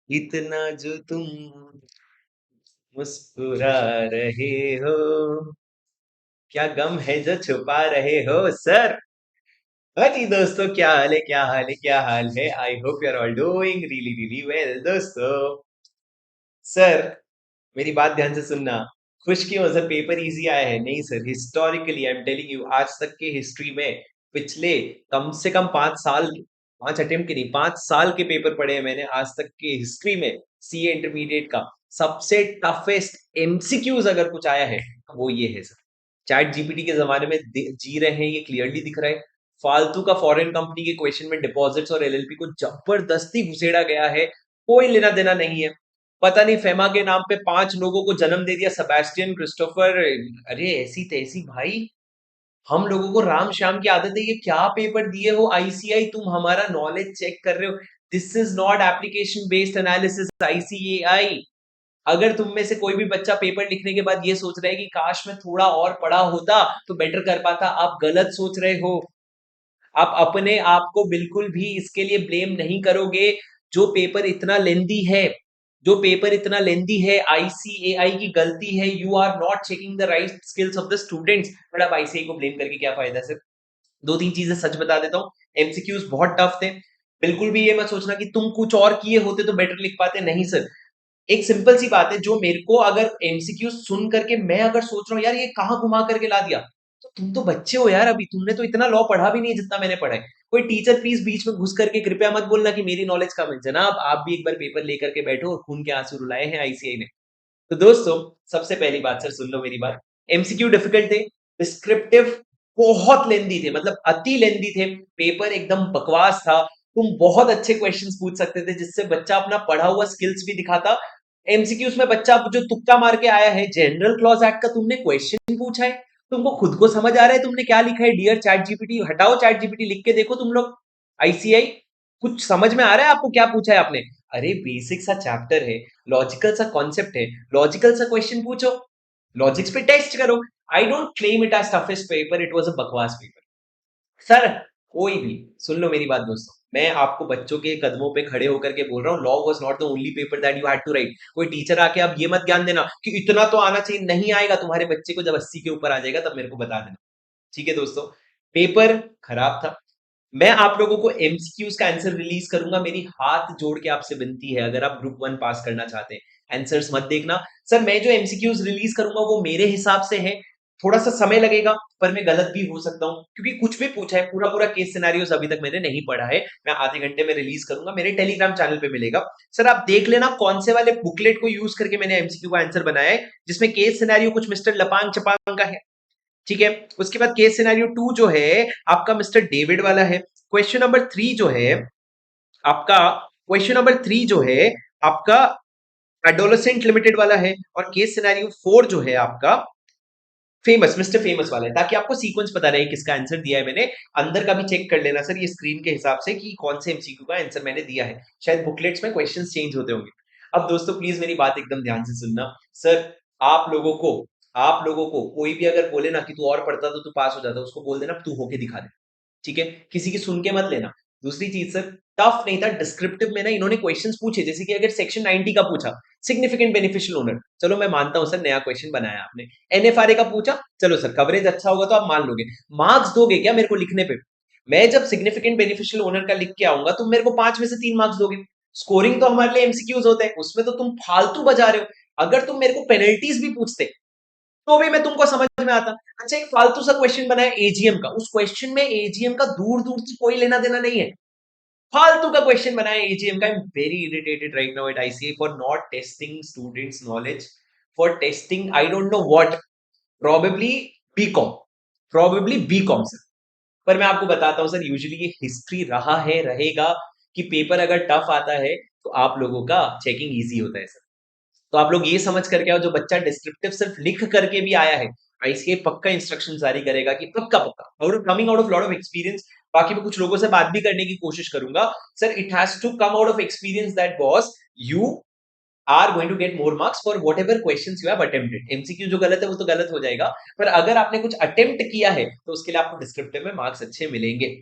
इतना जो तुम मुस्कुरा रहे हो, क्या गम है जो छुपा रहे हो सर। हाँ जी दोस्तों, क्या हाल है, क्या हाल है, क्या हाल है। I hope you are all doing really really well दोस्तों। सर, मेरी बात ध्यान से सुनना। खुश क्यों हो सर, पेपर इजी आया है? नहीं sir, historically I am telling you, आज तक के हिस्ट्री में पिछले कम से कम 5 साल, 5 अटेम्प्ट के नहीं, 5 साल के पेपर पढ़े हैं मैंने आज तक के हिस्ट्री में। सीए इंटरमीडिएट का सबसे टफेस्ट एमसीक्यूज अगर कुछ आया है वो ये है सर। चैट जीपीटी के जमाने में जी रहे हैं, ये क्लियरली दिख रहा है। फालतू का फॉरेन कंपनी के क्वेश्चन में डिपॉजिट्स और एलएलपी को जबरदस्ती घुसेड़ा गया है, कोई लेना देना नहीं है। पता नहीं फेमा के नाम पे 5 लोगों को जन्म दे दिया, सेबेस्टियन, क्रिस्टोफर। अरे ऐसी तैसी भाई, हम लोगों को राम श्याम की आदत है। ये क्या पेपर दिए हो आईसीआई, तुम हमारा नॉलेज चेक कर रहे हो। This is not application based analysis ICAI. अगर तुम में से कोई भी बच्चा पेपर लिखने के बाद ये सोच रहा है कि काश मैं थोड़ा और पढ़ा होता तो बेटर कर पाता, आप गलत सोच रहे हो। आप अपने आप को बिल्कुल भी इसके लिए ब्लेम नहीं करोगे। जो पेपर इतना लेंदी है, जो पेपर इतना लेंदी है, आईसीएआई की गलती है। You are not checking the right skills of the students. But अब आईसीआई को ब्लेम करके क्या फायदा सर। दो तीन चीजें सच बता देता हूँ, एमसीक्यूज बहुत टफ थे। बिल्कुल भी ये मत सोचना कि तुम कुछ और किए होते तो बेटर लिख पाते, नहीं सर। एक सिंपल सी बात है, जो मेरे को अगर एमसीक्यू सुन करके मैं अगर सोच रहा हूँ यार ये कहाँ घुमा करके ला दिया, तो तुम तो बच्चे हो यार, अभी तुमने तो इतना लॉ पढ़ा भी नहीं है जितना मैंने पढ़ा है। कोई टीचर प्लीज बीच में घुस करके कृपया मत बोलना कि मेरी नॉलेज कम है। जनाब आप भी एक बार पेपर लेकर के बैठो और खून के आंसू रुलाए हैं आईसीआई ने। तो दोस्तों, सबसे पहली बात सर, सुन लो मेरी बात। एमसीक्यू डिफिकल्ट थे, डिस्क्रिप्टिव बहुत लेंदी थे, मतलब अति लेंदी थे। पेपर एकदम बकवास था। तुम बहुत अच्छे क्वेश्चंस पूछ सकते थे जिससे बच्चा अपना पढ़ा हुआ स्किल्स भी दिखाता। एमसीक्यूज में बच्चा जो तुक्का मार के आया है, जनरल क्लॉज एक्ट का तुमने क्वेश्चन पूछा है, तुमको खुद को समझ आ रहा है तुमने क्या लिखा है? डियर चैट जीपीटी, हटाओ चैट जीपीटी, लिख के देखो तुम लोग। आईसीआई, कुछ समझ में आ रहा है आपको क्या पूछा है आपने? अरे बेसिक सा चैप्टर है, लॉजिकल सा कॉन्सेप्ट है, लॉजिकल सा क्वेश्चन पूछो, लॉजिक्स पे टेस्ट करो। I don't claim it as toughest paper, it was a बकवास पेपर सर। कोई भी, सुन लो मेरी बात दोस्तों, मैं आपको बच्चों के कदमों पे खड़े होकर के बोल रहा हूँ, law was not the only paper that you had to write. कोई टीचर आके अब ये मत ज्ञान देना कि इतना तो आना चाहिए, नहीं आएगा तुम्हारे बच्चे को, जब 80 के ऊपर आ जाएगा तब मेरे को बता देना। ठीक है दोस्तों, पेपर खराब था। मैं आप लोगों को एमसीक्यूज का आंसर रिलीज करूंगा, मेरी हाथ जोड़ के आपसे विनती है, अगर आप ग्रुप 1 पास करना चाहते हैं आंसर्स मत देखना। सर मैं जो एमसीक्यूज रिलीज करूंगा वो मेरे हिसाब से है, थोड़ा सा समय लगेगा, पर मैं गलत भी हो सकता हूँ क्योंकि कुछ भी पूछा है, पूरा पूरा केस सिनेरियोस अभी तक मैंने नहीं पढ़ा है। मैं आधे घंटे में रिलीज करूंगा, मेरे टेलीग्राम चैनल पे मिलेगा। सर आप देख लेना कौन से वाले बुकलेट को यूज करके मैंने एमसीक्यू का आंसर बनाया है, जिसमें केस सिनेरियो कुछ मिस्टर लपांग चपांग का है। ठीक है, उसके बाद केस सिनेरियो 2 जो है आपका मिस्टर डेविड वाला है। क्वेश्चन नंबर 3 जो है आपका, क्वेश्चन नंबर 3 जो है आपका एडोलेसेंट लिमिटेड वाला है। और केस सिनेरियो 4 जो है आपका फेमस, मिस्टर फेमस वाला है, ताकि आपको सीक्वेंस पता रहे किसका आंसर दिया है मैंने। अंदर का भी चेक कर लेना सर ये स्क्रीन के हिसाब से कि कौन से एमसीक्यू का आंसर मैंने दिया है, शायद बुकलेट्स में क्वेश्चंस चेंज होते होंगे। अब दोस्तों प्लीज मेरी बात एकदम ध्यान से सुनना। सर आप लोगों को, आप लोगों को कोई भी अगर बोले ना कि तू और पढ़ता तो तू पास हो जाता, उसको बोल देना तू होके दिखा दे। ठीक है, किसी की सुन के मत लेना। दूसरी चीज सर, टफ नहीं था, डिस्क्रिप्टिव में ना इन्होंने क्वेश्चंस पूछे, जैसे कि अगर सेक्शन 90 का पूछा, सिग्निफिकेंट बेनिफिशियल ओनर, चलो मैं मानता हूं सर नया क्वेश्चन बनाया आपने। एनएफआरए का पूछा, चलो सर कवरेज अच्छा होगा तो आप मान लोगे। मार्क्स दोगे क्या मेरे को लिखने पे? मैं जब सिग्निफिकेंट बेनिफिशियल ओनर का लिख के आऊंगा तुम मेरे को 5 में से 3 मार्क्स दोगे। स्कोरिंग तो हमारे लिए एमसीक्यूज होते हैं, उसमें तो तुम फालतू बजा रहे हो। अगर तुम मेरे को पेनल्टीज भी पूछते तो भी मैं तुमको समझ में आता। अच्छा एक फालतू सा क्वेश्चन बनाया एजीएम का, उस क्वेश्चन में एजीएम का दूर दूर से कोई लेना देना नहीं है। फालतू का क्वेश्चन बनाया एजीएम का। I am very irritated right now at ICAI for not testing students knowledge, for testing I don't know what, probably BCom, probably BCom sir. पर मैं आपको बताता हूं सर, यूजुअली ये हिस्ट्री रहा है, रहेगा कि पेपर अगर टफ आता है तो आप लोगों का चेकिंग इजी होता है सर। तो आप लोग ये समझ करके आओ, जो बच्चा डिस्क्रिप्टिव सिर्फ लिख करके भी आया है, आईसीए पक्का इंस्ट्रक्शन जारी करेगा कि पक्का पक्का, out of coming out of lot of experience. बाकी मैं कुछ लोगों से बात भी करने की कोशिश करूंगा। Sir it has to come out of experience that boss you are going to get more marks for whatever question you have attempted. MCQ जो गलत है वो तो गलत हो जाएगा, पर अगर आपने कुछ अटेम्प्ट किया है तो उसके लिए आपको डिस्क्रिप्टिव में मार्क्स अच्छे मिलेंगे।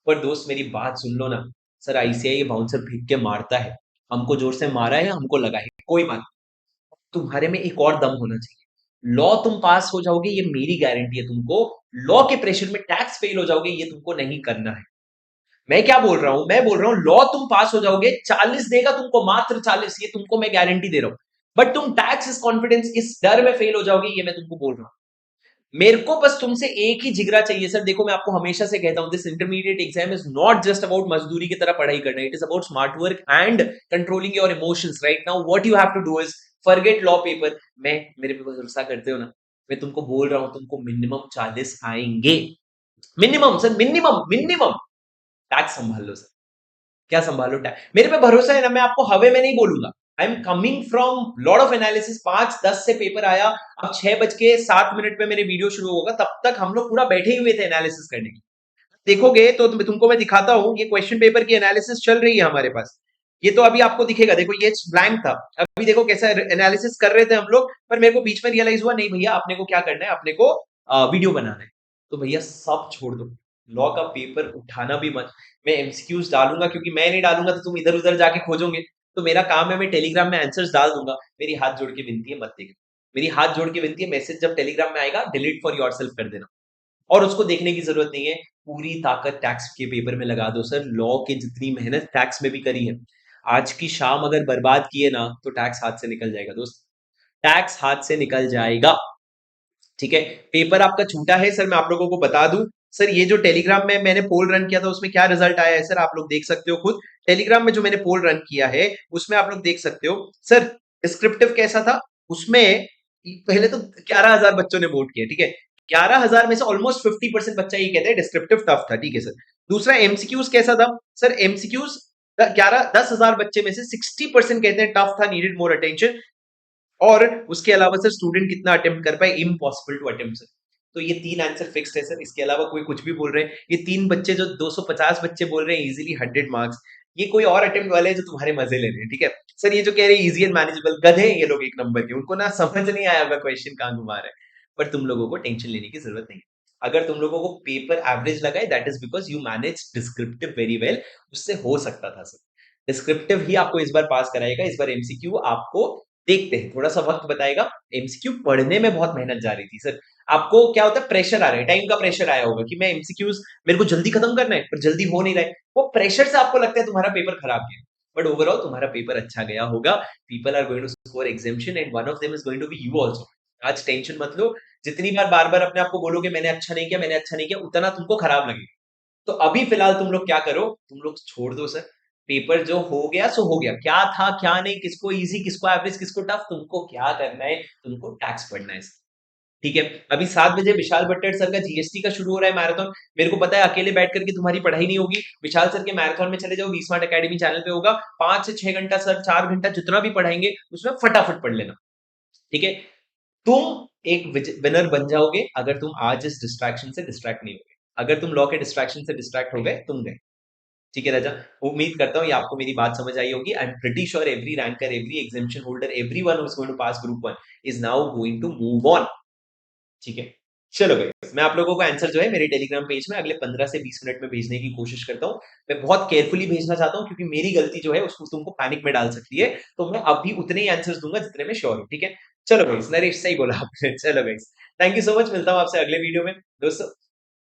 पर दोस्त मेरी बात सुन लो ना, सर आईसीआई बाउंसर फेंक के मारता है, हमको जोर से मारा है, हमको लगा है, कोई बात नहीं। तुम्हारे में एक और दम होना चाहिए। लॉ तुम पास हो जाओगे, ये मेरी गारंटी है तुमको। लॉ के प्रेशर में टैक्स फेल हो जाओगे, ये तुमको नहीं करना है। मैं क्या बोल रहा हूं, मैं बोल रहा हूं लॉ तुम पास हो जाओगे, 40 देगा तुमको, मात्र 40, ये तुमको मैं गारंटी दे रहा हूं। बट तुम टैक्स इस कॉन्फिडेंस, इस डर में फेल हो जाओगे, ये मैं तुमको बोल रहा हूं। मेरे को बस तुमसे एक ही जिगरा चाहिए सर। देखो मैं आपको हमेशा से कहता हूं, this intermediate exam is not just about मजदूरी की तरह पढ़ाई करना, it is about smart work and controlling your emotions. Right now what you have to do is forget law paper. मैं मेरे पे भरोसा करते हो ना, मैं तुमको बोल रहा हूं, तुमको मिनिमम 40 आएंगे। Minimum sir, minimum minimum. Tax संभाल लो सर, क्या संभालो टैक्स, मेरे पे भरोसा है ना, मैं आपको हवे में नहीं बोलूंगा। I am coming from lot of analysis. 5:10 से पेपर आया, अब 6:07 पे मेरे वीडियो शुरू होगा, तब तक हम लोग पूरा बैठे ही हुए थे एनालिसिस करने की। देखोगे तो तुमको मैं दिखाता हूं, ये क्वेश्चन पेपर की एनालिसिस चल रही है हमारे पास। ये तो अभी आपको दिखेगा, देखो ये ब्लैंक था। अभी देखो कैसा एनालिसिस कर रहे थे हम लोग, पर मेरे को बीच में रियलाइज हुआ, नहीं भैया अपने को क्या करना है, अपने को वीडियो बनाना है। तो भैया सब छोड़ दो, लॉ का पेपर उठाना भी मत। मैं एमसीक्यूज डालूंगा, क्योंकि मैं नहीं डालूंगा तो तुम इधर उधर जाके खोजोगे। तो मेरा काम है, मैं टेलीग्राम में आंसर्स डाल दूंगा। मेरी हाथ जोड़ के विनती है, मत देखना। मेरी हाथ जोड़ के विनती है, मैसेज जब टेलीग्राम में आएगा डिलीट फॉर योरसेल्फ कर देना, और उसको देखने की जरूरत नहीं है। पूरी ताकत टैक्स के पेपर में लगा दो सर। लॉ की जितनी मेहनत टैक्स में भी करी है, आज की शाम अगर बर्बाद किए ना, तो टैक्स हाथ से निकल जाएगा दोस्त, टैक्स हाथ से निकल जाएगा। ठीक है, पेपर आपका छूटा है सर, मैं आप लोगों को बता दूं। सर ये जो टेलीग्राम में मैंने पोल रन किया था, उसमें क्या रिजल्ट आया है सर, आप लोग देख सकते हो खुद। टेलीग्राम में जो मैंने पोल रन किया है, उसमें आप लोग देख सकते हो सर। डिस्क्रिप्टिव कैसा था उसमें, पहले तो 11,000 बच्चों ने वोट किया, ठीक है। 11,000 में से ऑलमोस्ट 50% बच्चा ये कहते हैं डिस्क्रिप्टिव टफ था, ठीक है सर। दूसरा एमसीक्यूज कैसा था सर, एमसीक्यूज 10,000 बच्चे में से 60% कहते हैं टफ था, नीडेड मोर अटेंशन। और उसके अलावा सर स्टूडेंट कितना अटेम्प्ट कर पाए, इम्पॉसिबल टू अटेम्प्ट सर। तो ये 3 आंसर फिक्स्ड है सर, इसके अलावा कोई कुछ भी बोल रहे हैं। ये 3 बच्चे जो 250 बच्चे बोल रहे हैं इजीली 100 मार्क्स, ये कोई और अटेम्प्ट वाले हैं जो तुम्हारे मजे ले रहे हैं, ठीक है। सर ये जो कह रहे हैं इजी एंड मैनेजेबल, गधे हैं ये लोग एक नंबर के, उनको ना समझ नहीं आया होगा क्वेश्चन कहाँ घुमा रहा है। पर तुम लोगों को टेंशन लेने की जरूरत नहीं है। अगर तुम लोगों को पेपर एवरेज लगा है, that is because you manage descriptive very well. उससे हो सकता था सर, डिस्क्रिप्टिव ही आपको इस बार पास कराएगा, इस बार एमसीक्यू आपको देखते हैं, थोड़ा सा वक्त बताएगा। एमसीक्यू पढ़ने में बहुत मेहनत जा रही थी सर। आपको क्या होता है, प्रेशर आ रहा है, टाइम का प्रेशर आया होगा कि मैं एमसीक्यूज मेरे को जल्दी खत्म करना है, पर जल्दी हो नहीं रहा है। वो प्रेशर से आपको लगता है तुम्हारा पेपर खराब गया, बट ओवरऑल तुम्हारा पेपर अच्छा गया होगा। People are going to score examination and one of them is going to be you also. आज टेंशन मत लो, जितनी बार बार अपने आप को बोलोगे मैंने अच्छा नहीं किया, मैंने अच्छा नहीं किया, उतना तुमको खराब लगेगा। तो अभी फिलहाल तुम लोग क्या करो, तुम लोग छोड़ दो सर। पेपर जो हो गया सो हो गया, क्या था क्या नहीं, किसको इजी किसको एवरेज किसको टफ, तुमको क्या करना है, तुमको टैक्स पढ़ना है। ठीक है, अभी 7 बजे विशाल बट्टर सर का जीएसटी का शुरू हो रहा है मैराथन। मेरे को पता है अकेले बैठ करके तुम्हारी पढ़ाई नहीं होगी, विशाल सर के मैराथन में चले जाओ, वी स्मार्ट अकेडमी चैनल पे होगा। 5 से 6 घंटा सर, 4 घंटा जितना भी पढ़ाएंगे उसमें फटाफट पढ़ लेना। ठीक है, तुम एक विनर बन जाओगे अगर तुम आज इस डिस्ट्रैक्शन से डिस्ट्रैक्ट नहीं होगे। अगर तुम लॉ के डिस्ट्रैक्शन से डिस्ट्रैक्ट हो गए, तुम गए। ठीक है राजा, उम्मीद करता हूँ ये आपको मेरी बात समझ आई होगी। I am pretty sure every ranker, every examination holder, everyone who is going to pass group 1 is now going to move on. ठीक है, चलो गाइस, मैं आप लोगों को आंसर जो है मेरे टेलीग्राम पेज में अगले 15 से 20 मिनट में भेजने की कोशिश करता हूँ। मैं बहुत केयरफुली भेजना चाहता हूँ, क्योंकि मेरी गलती जो है उसको तुमको पैनिक में डाल सकती है। तो मैं अभी उतने ही आंसर्स दूंगा जितने में श्योर हूँ, ठीक है। चलो गाइस, नरेश सही बोला आपने। चलो guys, thank you so much, मिलता हूँ आपसे अगले वीडियो में। दोस्तों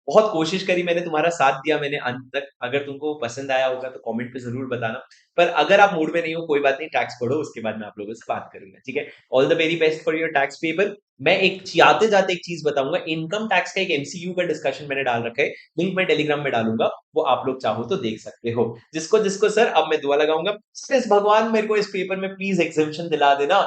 बहुत कोशिश करी मैंने, तुम्हारा साथ दिया मैंने अंत तक। अगर तुमको पसंद आया होगा तो कमेंट पे जरूर बताना। पर अगर आप मूड में नहीं हो, कोई बात नहीं, टैक्स पढ़ो, उसके बाद मैं आप लोगों से बात करूंगा, ठीक है। All the very best for your tax paper. मैं एक जाते जाते एक चीज बताऊंगा, इनकम टैक्स का एक एमसीक्यू का डिस्कशन मैंने डाल रखा है, लिंक मैं टेलीग्राम में डालूंगा, वो आप लोग चाहो तो देख सकते हो। जिसको जिसको सर अब मैं दुआ लगाऊंगा, इस भगवान मेरे को इस पेपर में प्लीज एग्जामिशन दिला देना,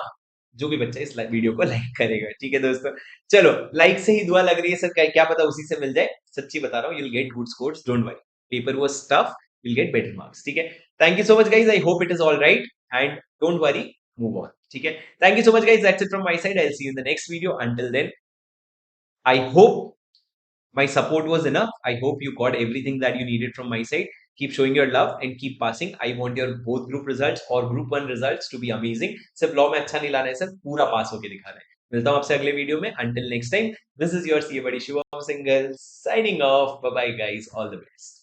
जो भी बच्चा इस वीडियो को लाइक करेगा, ठीक है दोस्तों। चलो, लाइक से ही दुआ लग रही है सर, क्या पता उसी से मिल जाए। सच्ची बता रहा हूँ, you'll get good scores, don't worry. Paper was tough, you'll get better marks, ठीक है। Thank you so much guys, I hope it is all right and don't worry, move on, ठीक है। Thank you so much guys, that's it from my side, I will see you in the next video. Until then, I hope my support was enough. I hope you got everything that you needed from my side. Keep showing your love and keep passing. I want your both group results or group 1 results to be amazing. सिर्फ law में अच्छा नहीं लाना है sir, पूरा पास होके दिखाना है। मिलता हूँ आपसे अगले वीडियो में। Until next time, this is your CA buddy Shivam Singhal signing off. Bye bye guys, all the best.